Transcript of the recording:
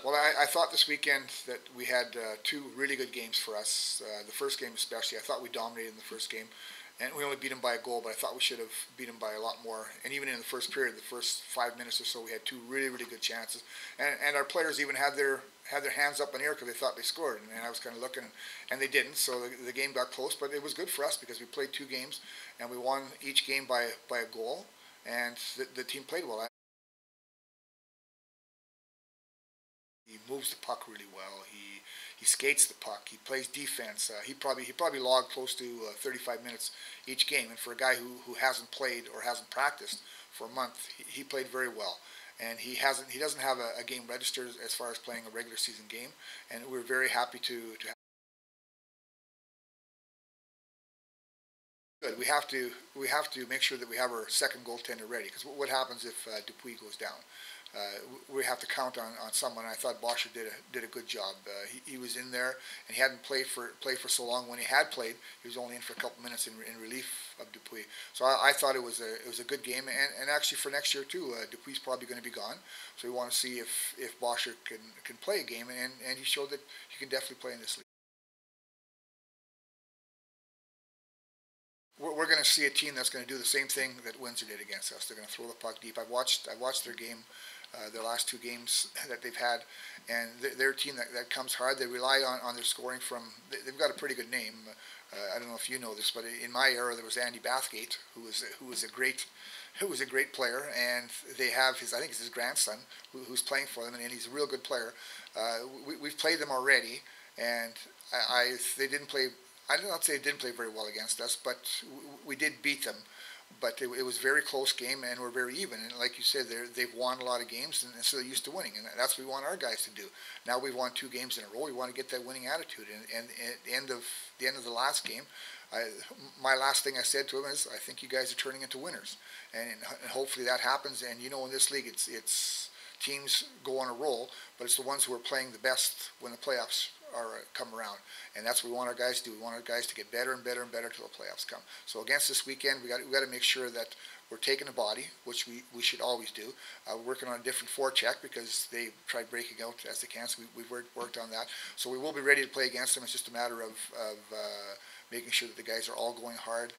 Well, I thought this weekend that we had two really good games for us. The first game especially, I thought we dominated in the first game, and we only beat them by a goal, but I thought we should have beat them by a lot more. And even in the first period, the first 5 minutes or so, we had two really, really good chances, and our players even had their hands up in the air because they thought they scored, and I was kind of looking, and they didn't. So the game got close, but it was good for us because we played two games, and we won each game by a goal, and the team played well. He moves the puck really well. He skates the puck. He plays defense. He probably logged close to 35 minutes each game. And for a guy who hasn't played or hasn't practiced for a month, he played very well. And he doesn't have a game registered as far as playing a regular season game. And we're very happy to good. We have to make sure that we have our second goaltender ready because what happens if Dupuis goes down? We have to count on someone. I thought Bosher did a good job. He was in there and he hadn't played for so long. When he had played, he was only in for a couple minutes in relief of Dupuis. So I thought it was a good game and actually for next year too. Dupuis probably going to be gone, so we want to see if Bosher can play a game and he showed that he can definitely play in this league. We're going to see a team that's going to do the same thing that Windsor did against us. They're going to throw the puck deep. I watched their game, their last two games that they've had, and they're a team that comes hard. They rely on their scoring from. They've got a pretty good name. I don't know if you know this, but in my era there was Andy Bathgate, who was a great player, and they have I think it's his grandson who's playing for them, and he's a real good player. We've played them already, and they didn't play. I do not say they didn't play very well against us, but we did beat them. But it was a very close game, and we're very even. And like you said, they've won a lot of games, and so they're used to winning. And that's what we want our guys to do. Now we've won two games in a row. We want to get that winning attitude. And at the end of the last game, my last thing I said to him is, I think you guys are turning into winners, and hopefully that happens. And in this league, it's teams go on a roll, but it's the ones who are playing the best when the playoffs come around, and that's what we want our guys to do. We want our guys to get better and better and better till the playoffs come. So against this weekend, we got to make sure that we're taking the body, which we should always do. We're working on a different forecheck because they tried breaking out as they can. So we've worked on that. So we will be ready to play against them. It's just a matter of making sure that the guys are all going hard.